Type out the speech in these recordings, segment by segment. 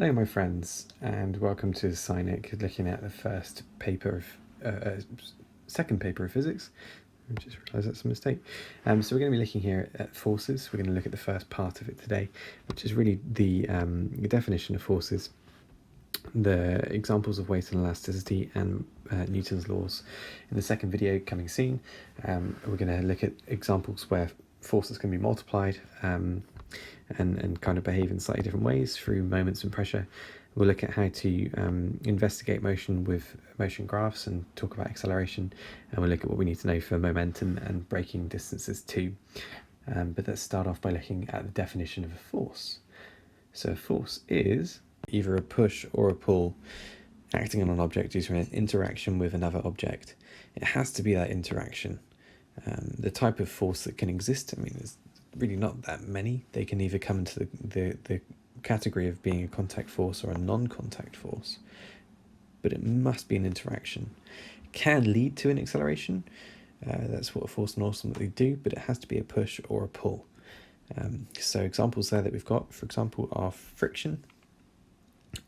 Hello my friends, and welcome to Synic, looking at the second paper of physics. I just realised that's a mistake. So we're going to be looking here at forces. We're going to look at the first part of it today, which is really the definition of forces, the examples of weight and elasticity, and Newton's laws. In the second video coming soon, we're going to look at examples where forces can be multiplied and kind of behave in slightly different ways through moments and pressure. We'll look at how to investigate motion with motion graphs and talk about acceleration, and we'll look at what we need to know for momentum and braking distances too. But let's start off by looking at the definition of a force. So a force is either a push or a pull acting on an object due to an interaction with another object. It has to be that interaction. The type of force that can exist, I mean, there's really not that many. They can either come into the category of being a contact force or a non-contact force, but it must be an interaction. It can lead to an acceleration, that's what a force can ultimately do, but it has to be a push or a pull. So examples there that we've got, for example, are friction,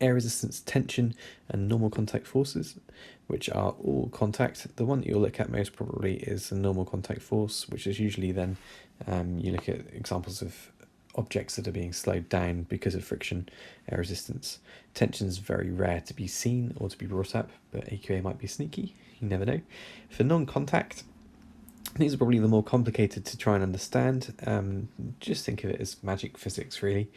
air resistance, tension, and normal contact forces, which are all contact. The one that you'll look at most probably is a normal contact force, which is usually then you look at examples of objects that are being slowed down because of friction. Air resistance. Tension is very rare to be seen or to be brought up, but AQA might be sneaky, you never know. For non-contact, these are probably the more complicated to try and understand. Just think of it as magic physics, really.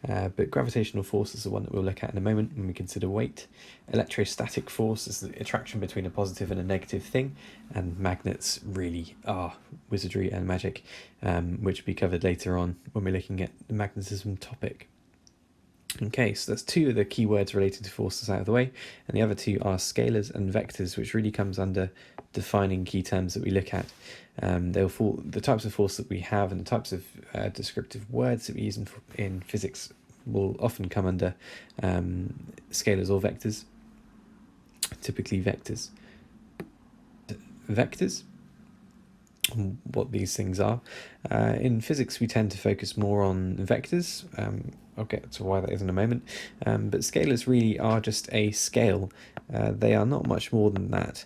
But gravitational force is the one that we'll look at in a moment when we consider weight. Electrostatic force is the attraction between a positive and a negative thing, and magnets really are wizardry and magic, which will be covered later on when we're looking at the magnetism topic. Okay, so that's two of the key words related to forces out of the way, and the other two are scalars and vectors, which really comes under defining key terms that we look at. They'll fall, the types of force that we have and the types of descriptive words that we use in physics will often come under scalars or vectors, typically vectors. Vectors, what these things are. In physics we tend to focus more on vectors. I'll get to why that is in a moment, but scalars really are just a scale. They are not much more than that.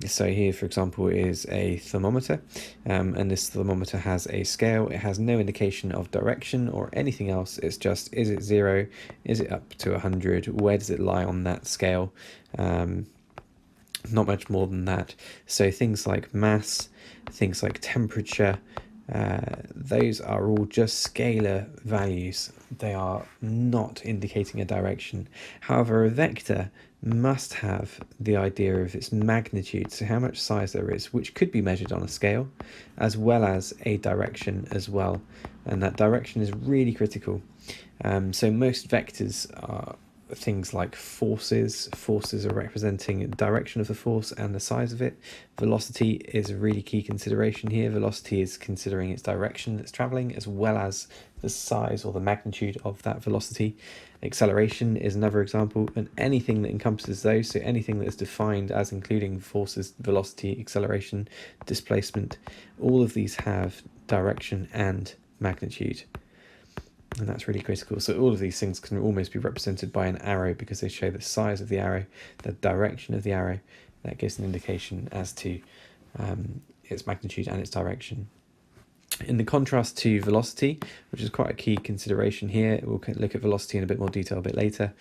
So here, for example, is a thermometer, and this thermometer has a scale. It has no indication of direction or anything else. It's just, is it 0? Is it up to 100? Where does it lie on that scale? Not much more than that. So things like mass, things like temperature, those are all just scalar values. They are not indicating a direction. However, a vector must have the idea of its magnitude, so how much size there is, which could be measured on a scale, as well as a direction as well, and that direction is really critical. So most vectors are things like forces. Forces are representing the direction of the force and the size of it. Velocity is a really key consideration here. Velocity is considering its direction that's traveling as well as the size or the magnitude of that velocity. Acceleration is another example, and anything that encompasses those, so anything that is defined as including forces, velocity, acceleration, displacement, all of these have direction and magnitude. And that's really critical. So all of these things can almost be represented by an arrow because they show the size of the arrow, the direction of the arrow. That gives an indication as to its magnitude and its direction. In the contrast to velocity, which is quite a key consideration here, we'll look at velocity in a bit more detail a bit later.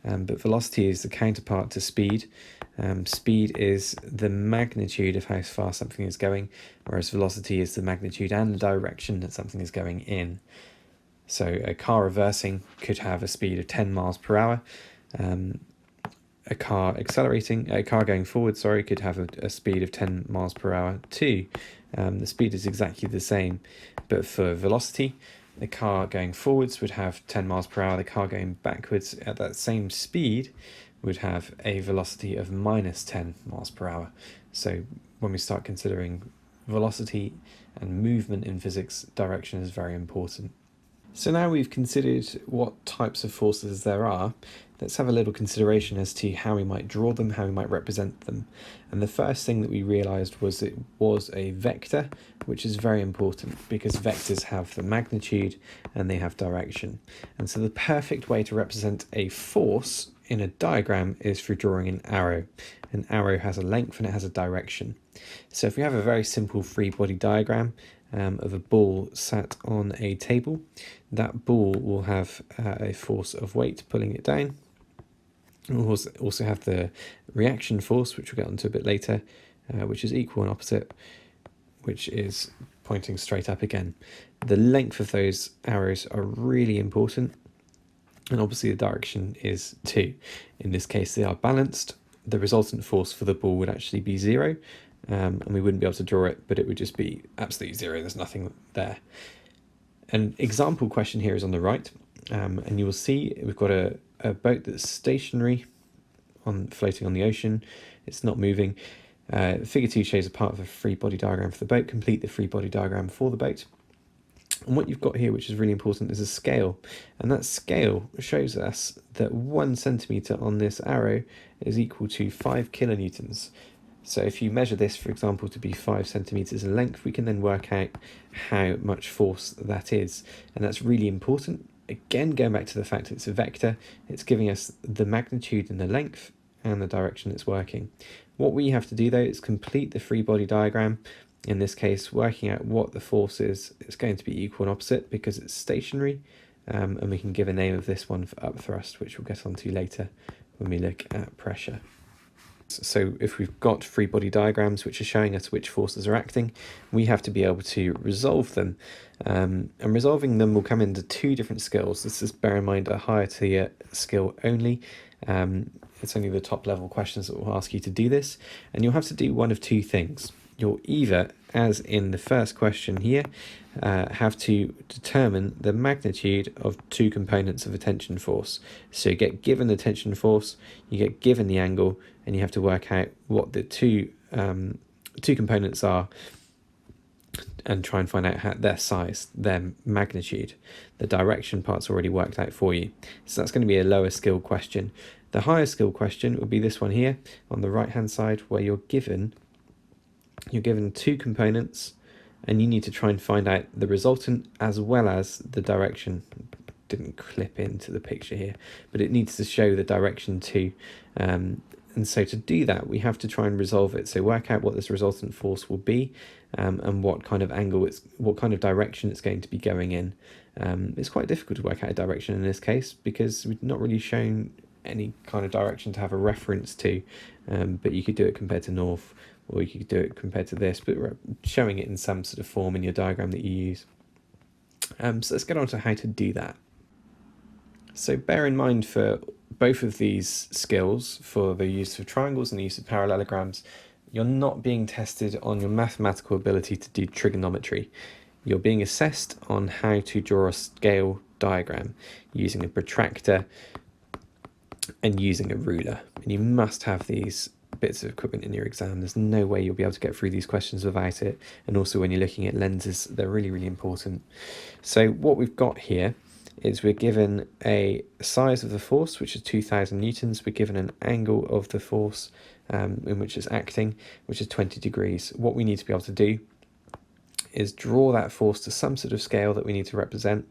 But velocity is the counterpart to speed. Speed is the magnitude of how fast something is going, whereas velocity is the magnitude and the direction that something is going in. So a car reversing could have a speed of 10 miles per hour. A car going forward, could have a speed of 10 miles per hour too. The speed is exactly the same, but for velocity, the car going forwards would have 10 miles per hour. The car going backwards at that same speed would have a velocity of minus 10 miles per hour. So when we start considering velocity and movement in physics, direction is very important. So now we've considered what types of forces there are, let's have a little consideration as to how we might draw them, how we might represent them. And the first thing that we realised was it was a vector, which is very important because vectors have the magnitude and they have direction. And so the perfect way to represent a force in a diagram is through drawing an arrow. An arrow has a length and it has a direction. So if we have a very simple free body diagram, of a ball sat on a table, that ball will have a force of weight pulling it down. We'll also have the reaction force, which we'll get onto a bit later, which is equal and opposite, which is pointing straight up again. The length of those arrows are really important, and obviously the direction is too. In this case, they are balanced. The resultant force for the ball would actually be 0, and we wouldn't be able to draw it, but it would just be absolutely 0. There's nothing there. An example question here is on the right, and you will see we've got a boat that's stationary, floating on the ocean. It's not moving. Figure 2 shows a part of a free body diagram for the boat. Complete the free body diagram for the boat. And what you've got here, which is really important, is a scale. And that scale shows us that 1 centimetre on this arrow is equal to 5 kilonewtons. So if you measure this, for example, to be 5 centimetres in length, we can then work out how much force that is. And that's really important. Again, going back to the fact that it's a vector, it's giving us the magnitude and the length and the direction it's working. What we have to do, though, is complete the free body diagram. In this case, working out what the force is, it's going to be equal and opposite because it's stationary. And we can give a name of this one for upthrust, which we'll get onto later when we look at pressure. So if we've got free body diagrams which are showing us which forces are acting, we have to be able to resolve them. And resolving them will come into 2 different skills. This is, bear in mind, a higher tier skill only. It's only the top level questions that will ask you to do this. And you'll have to do one of 2 things. You'll either, as in the first question here, have to determine the magnitude of 2 components of a tension force. So you get given the tension force, you get given the angle, and you have to work out what the two components are and try and find out their size, their magnitude. The direction part's already worked out for you. So that's going to be a lower skill question. The higher skill question would be this one here on the right hand side, where you're given 2 components and you need to try and find out the resultant as well as the direction. Didn't clip into the picture here, but it needs to show the direction too. And so to do that, we have to try and resolve it. So work out what this resultant force will be, and what kind of angle what kind of direction it's going to be going in. It's quite difficult to work out a direction in this case because we've not really shown any kind of direction to have a reference to, but you could do it compared to north, or you could do it compared to this, but showing it in some sort of form in your diagram that you use. So let's get on to how to do that. So bear in mind for both of these skills, for the use of triangles and the use of parallelograms, you're not being tested on your mathematical ability to do trigonometry. You're being assessed on how to draw a scale diagram using a protractor and using a ruler. And you must have these bits of equipment in your exam. There's no way you'll be able to get through these questions without it. And also when you're looking at lenses, they're really, really important. So what we've got here is we're given a size of the force, which is 2,000 newtons. We're given an angle of the force in which it's acting, which is 20 degrees. What we need to be able to do is draw that force to some sort of scale that we need to represent.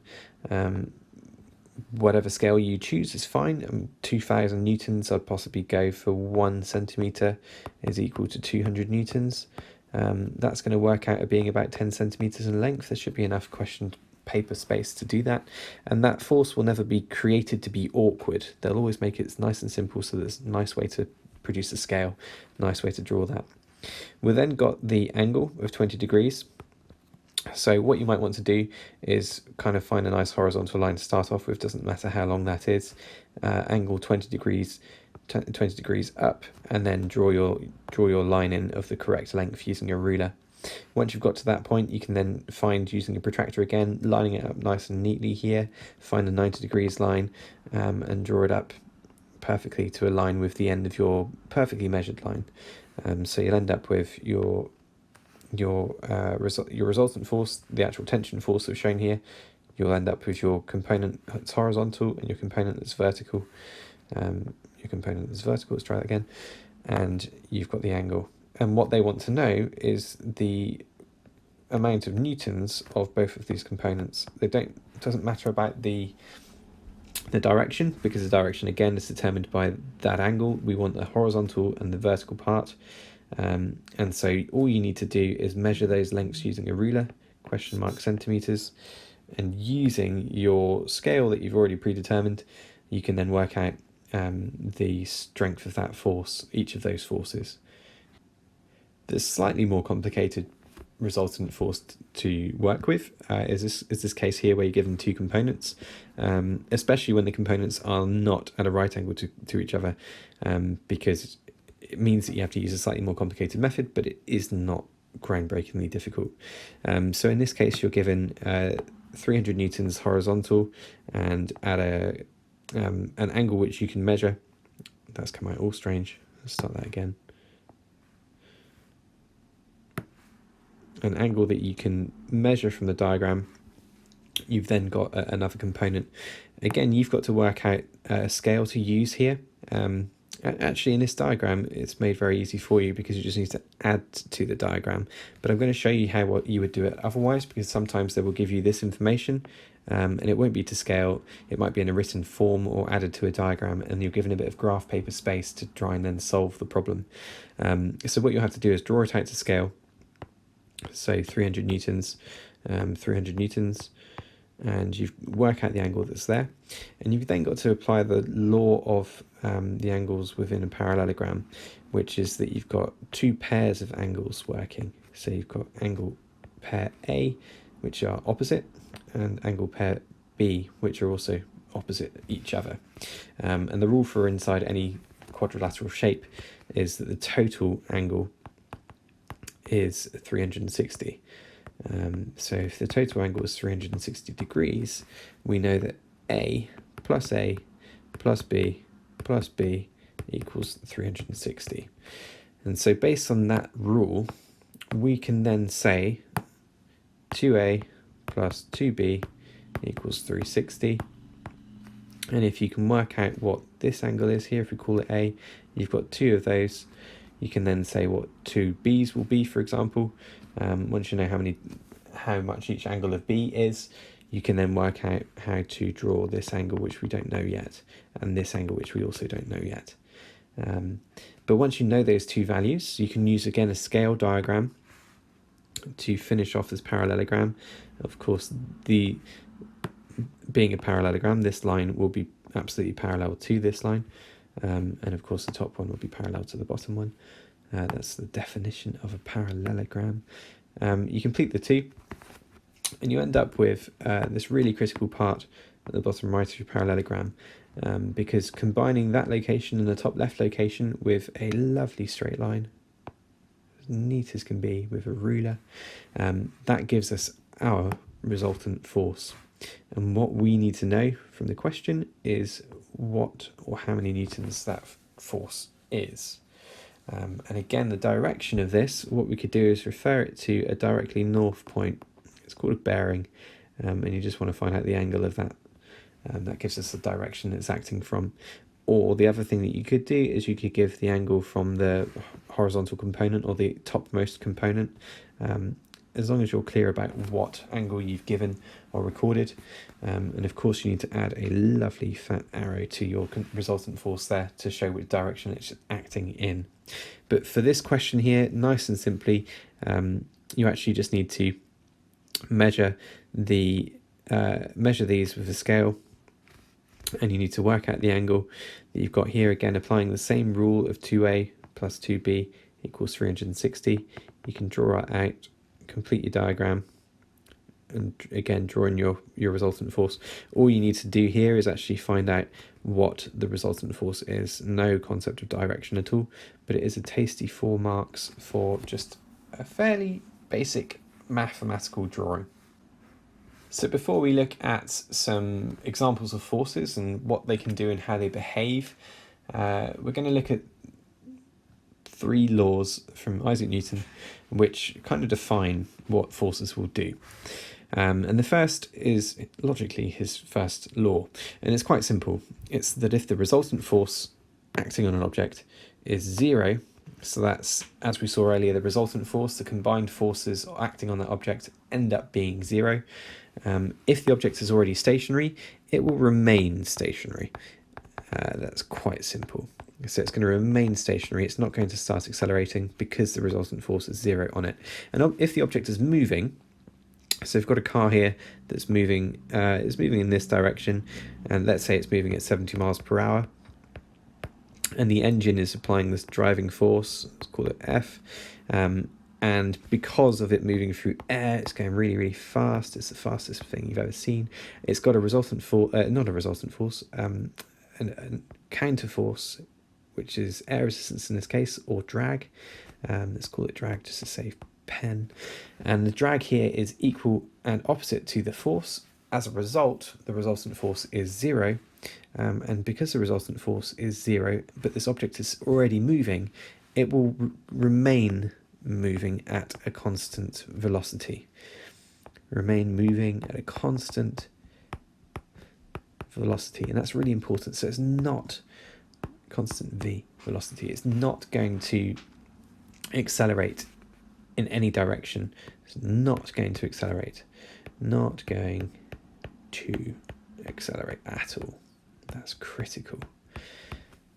Whatever scale you choose is fine. 2,000 newtons, I'd possibly go for 1 centimetre is equal to 200 newtons. That's going to work out at being about 10 centimetres in length. There should be enough question paper space to do that, and that force will never be created to be awkward. They'll always make it nice and simple, so there's a nice way to produce a scale, nice way to draw that. We then got the angle of 20 degrees. So what you might want to do is kind of find a nice horizontal line to start off with, doesn't matter how long that is. Angle 20 degrees up, and then draw your line in of the correct length using your ruler. Once you've got to that point, you can then find, using a protractor again, lining it up nice and neatly here, find the 90 degrees line, and draw it up perfectly to align with the end of your perfectly measured line. So you'll end up with your resultant force, the actual tension force that's shown here, you'll end up with your component that's horizontal and your component that's vertical. Let's try that again. And you've got the angle. And what they want to know is the amount of newtons of both of these components. It doesn't matter about the direction, because the direction again is determined by that angle. We want the horizontal and the vertical part. And so all you need to do is measure those lengths using a ruler, centimeters, and using your scale that you've already predetermined, you can then work out the strength of that force, each of those forces. The slightly more complicated resultant force to work with is this case here, where you're given two components, especially when the components are not at a right angle to each other, because it means that you have to use a slightly more complicated method, but it is not groundbreakingly difficult. So in this case, you're given 300 newtons horizontal and at an angle which you can measure. That's come out all strange. Let's start that again. An angle that you can measure from the diagram. You've then got another component. Again, you've got to work out a scale to use here. Actually, in this diagram, it's made very easy for you because you just need to add to the diagram. But I'm going to show you what you would do it otherwise, because sometimes they will give you this information and it won't be to scale. It might be in a written form or added to a diagram, and you're given a bit of graph paper space to try and then solve the problem. So what you'll have to do is draw it out to scale. So 300 newtons, and you work out the angle that's there, and you've then got to apply the law of the angles within a parallelogram, which is that you've got two pairs of angles working. So you've got angle pair A, which are opposite, and angle pair B, which are also opposite each other. And the rule for inside any quadrilateral shape is that the total angle is 360. So if the total angle is 360 degrees, we know that A plus B plus B equals 360. And so based on that rule, we can then say 2A plus 2B equals 360. And if you can work out what this angle is here, if we call it A, you've got two of those. You can then say what two B's will be, for example. Once you know how much each angle of B is, you can then work out how to draw this angle, which we don't know yet, and this angle, which we also don't know yet. But once you know those two values, you can use again a scale diagram to finish off this parallelogram. Of course, being a parallelogram, this line will be absolutely parallel to this line. And of course the top one will be parallel to the bottom one. That's the definition of a parallelogram. You complete the two, and you end up with this really critical part at the bottom right of your parallelogram, because combining that location and the top left location with a lovely straight line, as neat as can be with a ruler, that gives us our resultant force. And what we need to know from the question is what or how many newtons that force is. And again, the direction of this, what we could do is refer it to a directly north point. It's called a bearing, and you just want to find out the angle of that. That gives us the direction it's acting from. Or the other thing that you could do is you could give the angle from the horizontal component or the topmost component, as long as you're clear about what angle you've given or recorded. And of course you need to add a lovely fat arrow to your resultant force there to show which direction it's acting in. But for this question here, nice and simply, you actually just need to measure these with a scale, and you need to work out the angle that you've got here, again applying the same rule of 2A plus 2B equals 360. You can draw it out, complete your diagram, and again draw in your resultant force. All you need to do here is actually find out what the resultant force is. No concept of direction at all, but it is a tasty 4 marks for just a fairly basic mathematical drawing. So before we look at some examples of forces and what they can do and how they behave, we're going to look at 3 laws from Isaac Newton which kind of define what forces will do. And the first is logically his first law, and it's quite simple. It's that if the resultant force acting on an object is zero, so that's, as we saw earlier, the resultant force, the combined forces acting on that object end up being zero. If the object is already stationary, it will remain stationary. That's quite simple. So it's going to remain stationary. It's not going to start accelerating because the resultant force is zero on it. And if the object is moving, so we've got a car here that's moving, is moving in this direction, and let's say it's moving at 70 miles per hour, and the engine is applying this driving force, let's call it F, and because of it moving through air, it's going really, really fast. It's the fastest thing you've ever seen. It's got a resultant force, not a resultant force, a counter force, which is air resistance in this case, or drag. Let's call it drag just to save pen. And the drag here is equal and opposite to the force. As a result, the resultant force is zero. And because the resultant force is zero, but this object is already moving, it will remain moving at a constant velocity. Remain moving at a constant velocity, and that's really important. So it's not constant v velocity. It's not going to accelerate in any direction. It's not going to accelerate. Not going to accelerate at all. That's critical.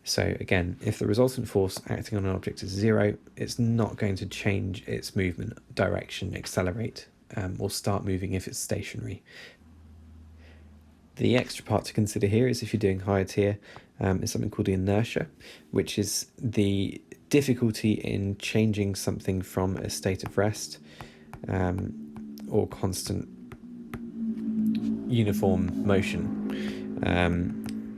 So again, if the resultant force acting on an object is zero, it's not going to change its movement direction, accelerate, or start moving if it's stationary. The extra part to consider here is if you're doing higher tier, is something called the inertia, which is the difficulty in changing something from a state of rest or constant uniform motion.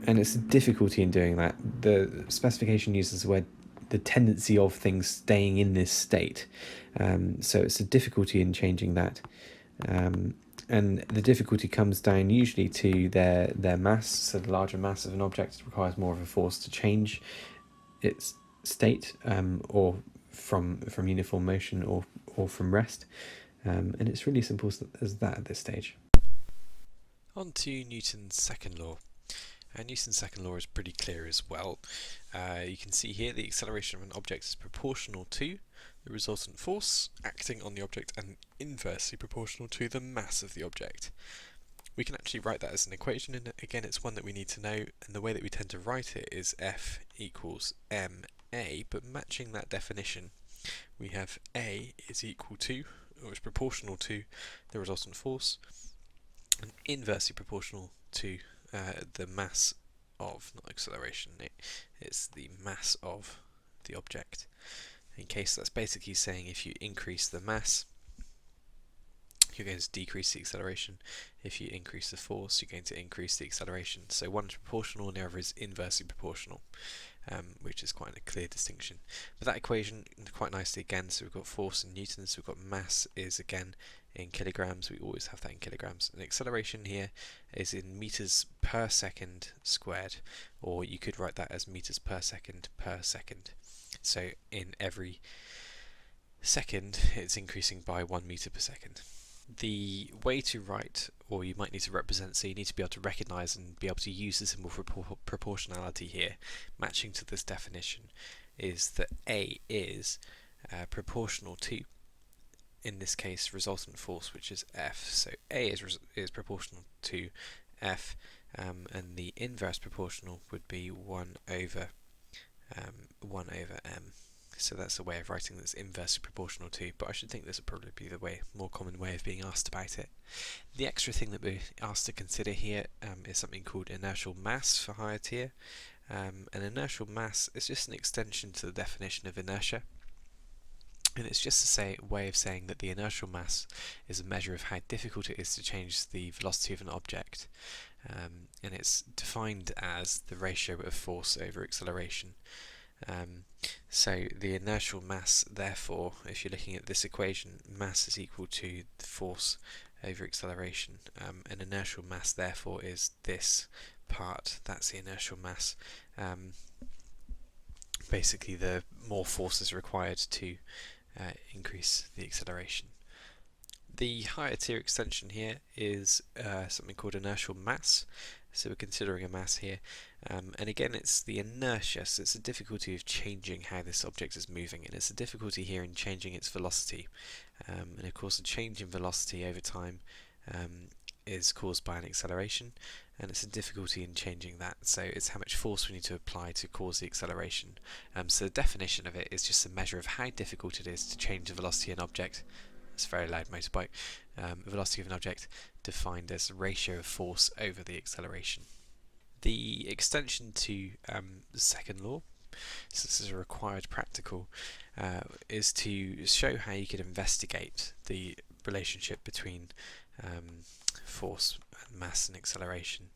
And it's a difficulty in doing that. The specification uses the word the tendency of things staying in this state. So it's a difficulty in changing that. And the difficulty comes down usually to their mass. So the larger mass of an object requires more of a force to change its state, or from uniform motion or from rest. And it's really simple as that at this stage. On to Newton's second law. Newton's second law is pretty clear as well. You can see here the acceleration of an object is proportional to the resultant force acting on the object and inversely proportional to the mass of the object. We can actually write that as an equation, and again it's one that we need to know, and the way that we tend to write it is F equals ma, but matching that definition we have A is equal to, or is proportional to, the resultant force, and inversely proportional to the mass of, not acceleration, it's the mass of the object. In case that's basically saying if you increase the mass, you're going to decrease the acceleration. If you increase the force, you're going to increase the acceleration. So one is proportional and the other is inversely proportional, which is quite a clear distinction. But that equation, quite nicely again, so we've got force in newtons, so we've got mass is again in kilograms. We always have that in kilograms. And acceleration here is in meters per second squared, or you could write that as meters per second. So in every second, it's increasing by 1 meter per second. The way to write, or you might need to represent, so you need to be able to recognize and be able to use the symbol for proportionality here, matching to this definition, is that A is proportional to, in this case, resultant force, which is F. So A is proportional to F, and the inverse proportional would be 1 over m. So that's a way of writing that's inversely proportional to, but I should think this would probably be the more common way of being asked about it. The extra thing that we're asked to consider here is something called inertial mass for higher tier. An inertial mass is just an extension to the definition of inertia, and it's just a way of saying that the inertial mass is a measure of how difficult it is to change the velocity of an object, and it's defined as the ratio of force over acceleration. So the inertial mass, therefore, if you're looking at this equation, mass is equal to the force over acceleration, and inertial mass therefore is this part. That's the inertial mass. Basically, the more force is required to increase the acceleration. The higher tier extension here is something called inertial mass. So we're considering a mass here, and again it's the inertia, so it's the difficulty of changing how this object is moving, and it's a difficulty here in changing its velocity. And of course a change in velocity over time is caused by an acceleration, and it's a difficulty in changing that, so it's how much force we need to apply to cause the acceleration. So the definition of it is just a measure of how difficult it is to change the velocity of an object. It's a very loud motorbike. Velocity of an object defined as the ratio of force over the acceleration. The extension to the second law, so this is a required practical, is to show how you could investigate the relationship between force, mass and acceleration.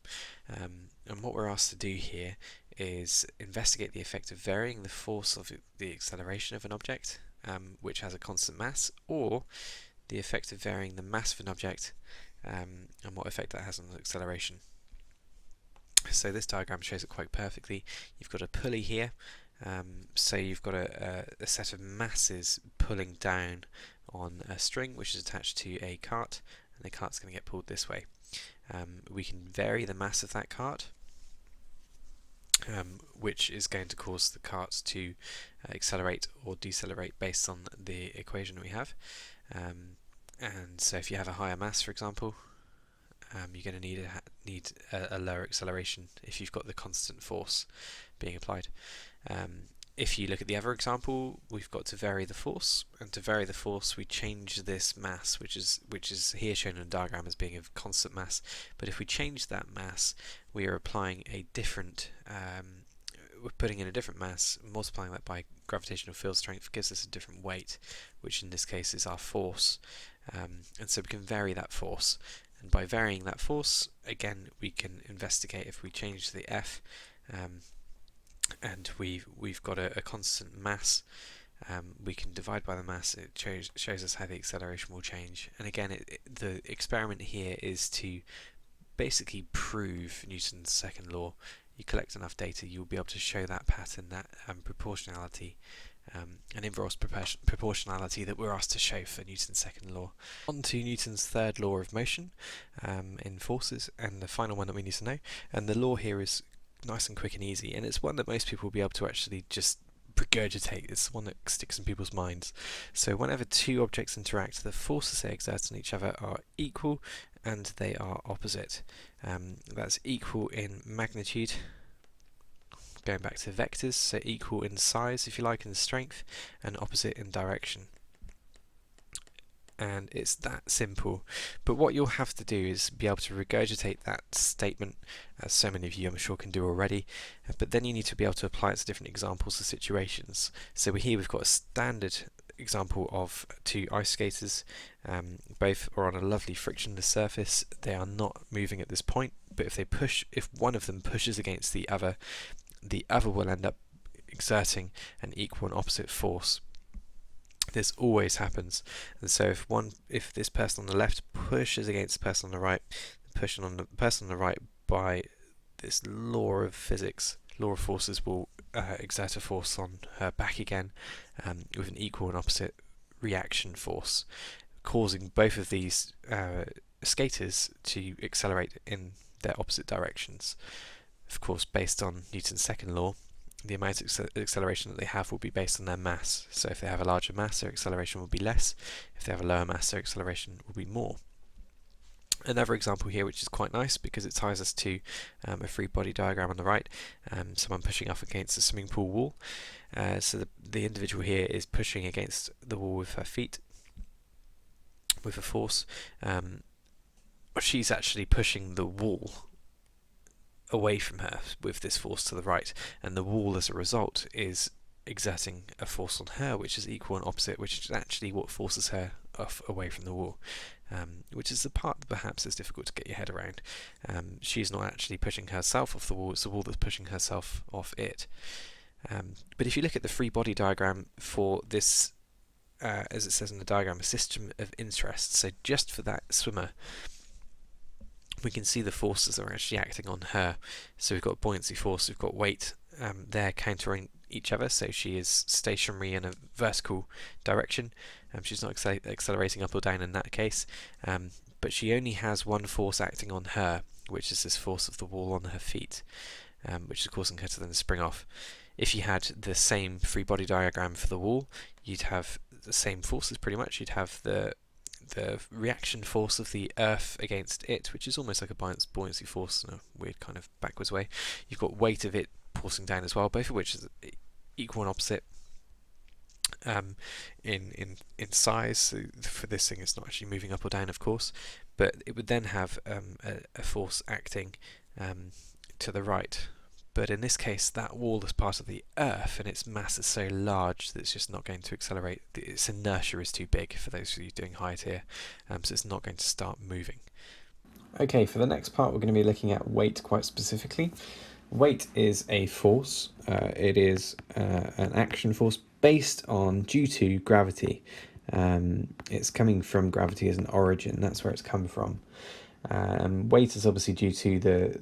And what we're asked to do here is investigate the effect of varying the force of the acceleration of an object, which has a constant mass, or the effect of varying the mass of an object and what effect that has on the acceleration. So this diagram shows it quite perfectly. You've got a pulley here, so you've got a set of masses pulling down on a string which is attached to a cart, and the cart's going to get pulled this way. We can vary the mass of that cart, which is going to cause the cart to accelerate or decelerate based on the equation that we have. And so if you have a higher mass, for example, you're going to need a lower acceleration if you've got the constant force being applied. If you look at the other example, we've got to vary the force, and to vary the force we change this mass, which is here shown in the diagram as being of constant mass, but if we change that mass we are applying a different we're putting in a different mass, multiplying that by gravitational field strength gives us a different weight, which in this case is our force, and so we can vary that force, and by varying that force again we can investigate if we change the F, and we've got a constant mass, we can divide by the mass. It shows us how the acceleration will change, and again the experiment here is to basically prove Newton's second law. You collect enough data, you'll be able to show that pattern, that proportionality, and inverse proportionality that we're asked to show for Newton's second law. On to Newton's third law of motion in forces, and the final one that we need to know. And the law here is nice and quick and easy, and it's one that most people will be able to actually just regurgitate. It's one that sticks in people's minds. So whenever two objects interact, the forces they exert on each other are equal and they are opposite. That's equal in magnitude, going back to vectors, so equal in size, if you like, in strength, and opposite in direction. And it's that simple. But what you'll have to do is be able to regurgitate that statement, as so many of you I'm sure can do already, but then you need to be able to apply it to different examples or situations. So here we've got a standard example of two ice skaters. Both are on a lovely frictionless surface. They are not moving at this point, but if one of them pushes against the other will end up exerting an equal and opposite force. This always happens, and so if this person on the left pushes against the person on the right, pushing on the person on the right, by this law of physics, law of forces, will exert a force on her back again, with an equal and opposite reaction force, causing both of these skaters to accelerate in their opposite directions. Of course, based on Newton's second law, the amount of acceleration that they have will be based on their mass. So if they have a larger mass, their acceleration will be less. If they have a lower mass, their acceleration will be more. Another example here, which is quite nice because it ties us to a free body diagram on the right, someone pushing up against a swimming pool wall. So the individual here is pushing against the wall with her feet with a force. She's actually pushing the wall away from her with this force to the right, and the wall as a result is exerting a force on her which is equal and opposite, which is actually what forces her away from the wall, which is the part that perhaps is difficult to get your head around. She's not actually pushing herself off the wall, it's the wall that's pushing herself off it. But if you look at the free body diagram for this, as it says in the diagram, a system of interest, so just for that swimmer, we can see the forces that are actually acting on her. So we've got buoyancy force, we've got weight, they're each other, so she is stationary in a vertical direction. She's not accelerating up or down in that case, but she only has one force acting on her, which is this force of the wall on her feet, which is causing her to then spring off. If you had the same free body diagram for the wall, you'd have the same forces pretty much. You'd have the reaction force of the Earth against it, which is almost like a buoyancy force in a weird kind of backwards way. You've got weight of it forcing down as well, both of which is equal and opposite in size. So for this thing, it's not actually moving up or down, of course, but it would then have a force acting to the right. But in this case, that wall is part of the Earth, and its mass is so large that it's just not going to accelerate. Its inertia is too big for those of you doing height here, so it's not going to start moving. Okay, for the next part, we're going to be looking at weight quite specifically. Weight is a force. It is an action force based on, due to gravity. It's coming from gravity as an origin. That's where it's come from. Weight is obviously due to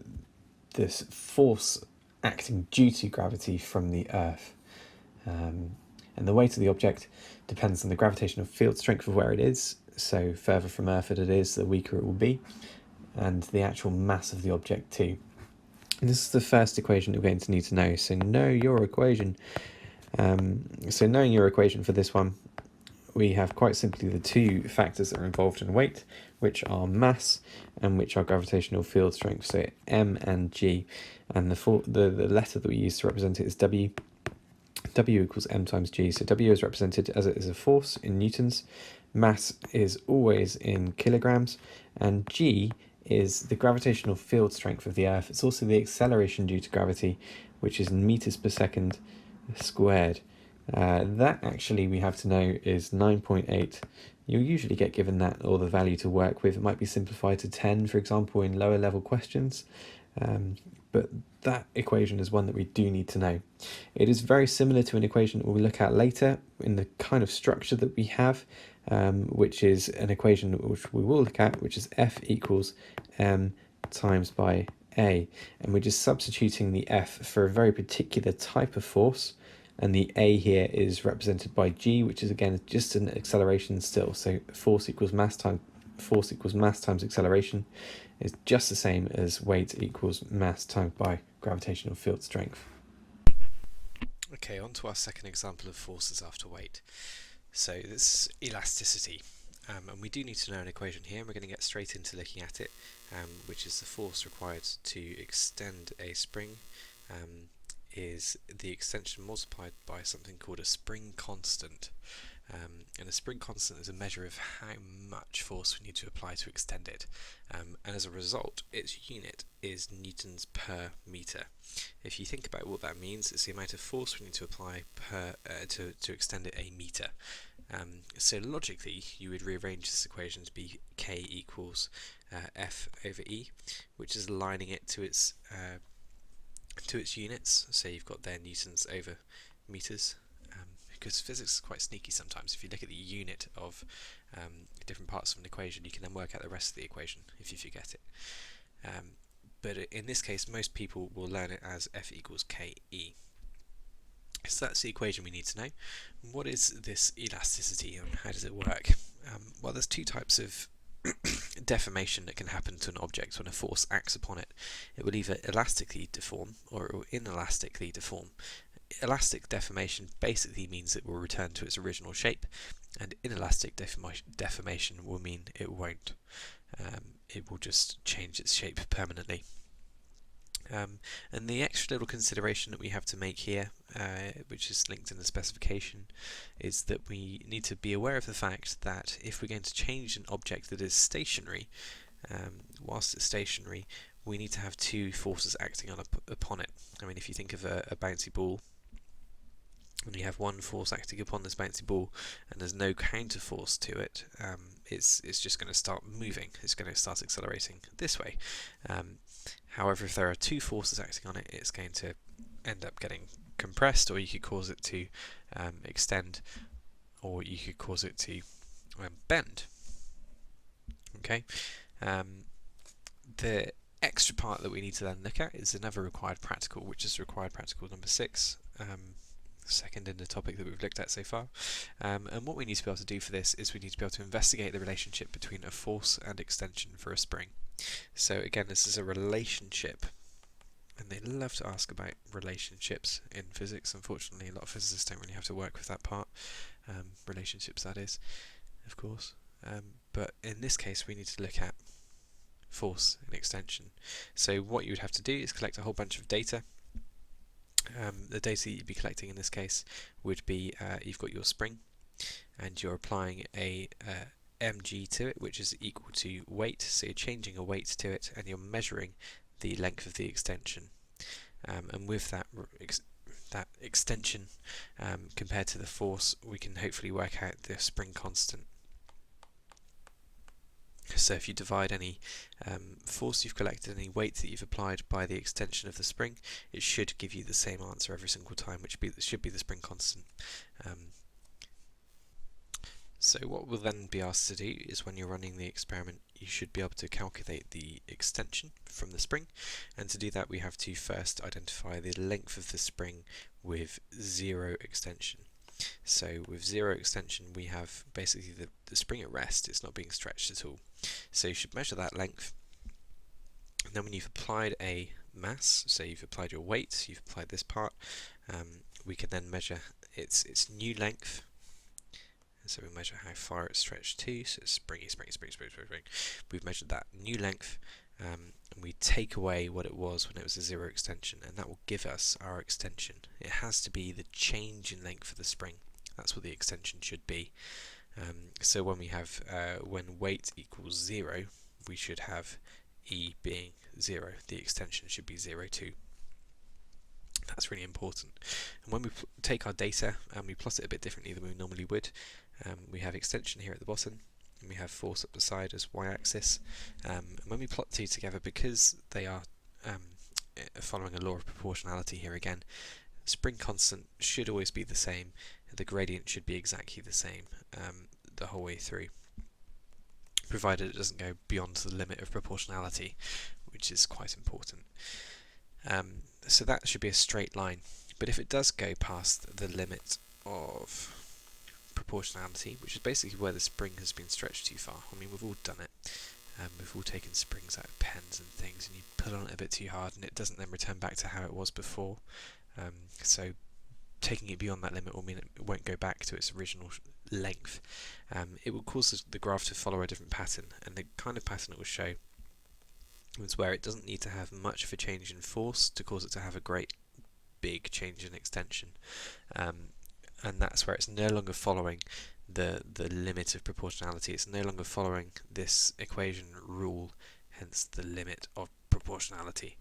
this force acting due to gravity from the Earth. And the weight of the object depends on the gravitational field strength of where it is. So further from Earth it is, the weaker it will be, and the actual mass of the object too. And this is the first equation we're going to need to know. So know your equation. So knowing your equation for this one, we have quite simply the two factors that are involved in weight, which are mass and which are gravitational field strength, so m and g, and the letter that we use to represent it is w. W equals m times g, so w is represented as it is a force in newtons, mass is always in kilograms, and g is the gravitational field strength of the Earth. It's also the acceleration due to gravity, which is in meters per second squared. That actually we have to know is 9.8. You'll usually get given that or the value to work with. It might be simplified to 10, for example, in lower level questions. But that equation is one that we do need to know. It is very similar to an equation that we'll look at later in the kind of structure that we have, which is an equation which we will look at, which is F equals m times by a. And we're just substituting the F for a very particular type of force. And the A here is represented by G, which is again just an acceleration still. So force equals mass times acceleration is just the same as weight equals mass times by gravitational field strength. Okay, on to our second example of forces after weight. So this is elasticity. And we do need to know an equation here, and we're going to get straight into looking at it, which is the force required to extend a spring is the extension multiplied by something called a spring constant. And a spring constant is a measure of how much force we need to apply to extend it. And as a result, its unit is newtons per meter. If you think about what that means, it's the amount of force we need to apply to extend it a meter. So logically, you would rearrange this equation to be K equals F over E, which is aligning it to its units. So you've got there newtons over meters, because physics is quite sneaky sometimes. If you look at the unit of different parts of an equation, you can then work out the rest of the equation if you forget it. But in this case, most people will learn it as F equals KE. So that's the equation we need to know. What is this elasticity and how does it work? Well, there's two types of deformation that can happen to an object when a force acts upon it. It will either elastically deform or it will inelastically deform. Elastic deformation basically means it will return to its original shape, and inelastic deformation will mean it won't. It will just change its shape permanently. And the extra little consideration that we have to make here, which is linked in the specification, is that we need to be aware of the fact that if we're going to change an object that is stationary, whilst it's stationary, we need to have two forces acting upon it. I mean, if you think of a bouncy ball, and you have one force acting upon this bouncy ball and there's no counter force to it, it's just going to start moving. It's going to start accelerating this way. However, if there are two forces acting on it, it's going to end up getting compressed, or you could cause it to extend, or you could cause it to bend. Okay. The extra part that we need to then look at is another required practical, which is required practical number 6. second in the topic that we've looked at so far. And what we need to be able to do for this is we need to be able to investigate the relationship between a force and extension for a spring. So again, this is a relationship, and they love to ask about relationships in physics. Unfortunately, a lot of physicists don't really have to work with that part, relationships that is, of course. But in this case, we need to look at force and extension. So what you would have to do is collect a whole bunch of data. The data you'd be collecting in this case would be you've got your spring, and you're applying a mg to it, which is equal to weight, so you're changing a weight to it, and you're measuring the length of the extension, and with that extension compared to the force, we can hopefully work out the spring constant. So if you divide any force you've collected, any weight that you've applied by the extension of the spring, it should give you the same answer every single time, which should be the spring constant. So what we'll then be asked to do is, when you're running the experiment, you should be able to calculate the extension from the spring, and to do that we have to first identify the length of the spring with zero extension. So with zero extension we have basically the spring at rest, it's not being stretched at all. So you should measure that length, and then when you've applied a mass, so you've applied your weight, you've applied this part, we can then measure its new length. So we measure how far it's stretched to, so it's springy. We've measured that new length, and we take away what it was when it was a zero extension, and that will give us our extension. It has to be the change in length of the spring. That's what the extension should be. So when we have when weight equals 0, we should have E being 0. The extension should be 0 too. That's really important. And when we take our data and we plot it a bit differently than we normally would, we have extension here at the bottom, and we have force up the side as y-axis. And when we plot two together, because they are following a law of proportionality here again, spring constant should always be the same. The gradient should be exactly the same the whole way through, provided it doesn't go beyond the limit of proportionality, which is quite important. So that should be a straight line, but if it does go past the limit of proportionality, which is basically where the spring has been stretched too far. I mean, we've all done it. We've all taken springs out of pens and things, and you pull on it a bit too hard, and it doesn't then return back to how it was before. So taking it beyond that limit will mean it won't go back to its original length. It will cause the graph to follow a different pattern, and the kind of pattern it will show is where it doesn't need to have much of a change in force to cause it to have a great big change in extension. And that's where it's no longer following the limit of proportionality. It's no longer following this equation rule, hence the limit of proportionality.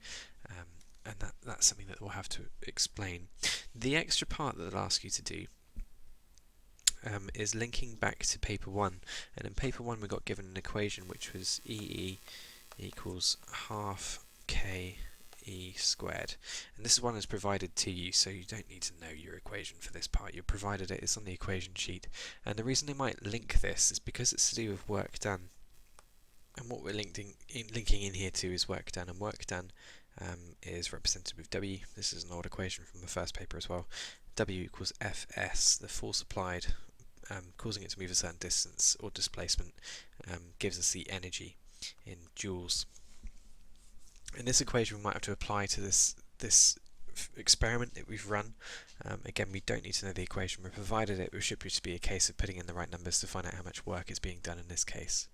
And that's something that we'll have to explain. The extra part that they'll ask you to do is linking back to paper 1. And in paper 1 we got given an equation which was EE equals half k E squared, and this one is provided to you, so you don't need to know your equation for this part. You're provided it, it's on the equation sheet, and the reason they might link this is because it's to do with work done, and what we're linking in here to is work done, and work done is represented with W. This is an old equation from the first paper as well. W equals Fs, the force applied causing it to move a certain distance or displacement, gives us the energy in joules. In this equation we might have to apply to this experiment that we've run. Again, we don't need to know the equation, we're provided it. It should just be a case of putting in the right numbers to find out how much work is being done in this case.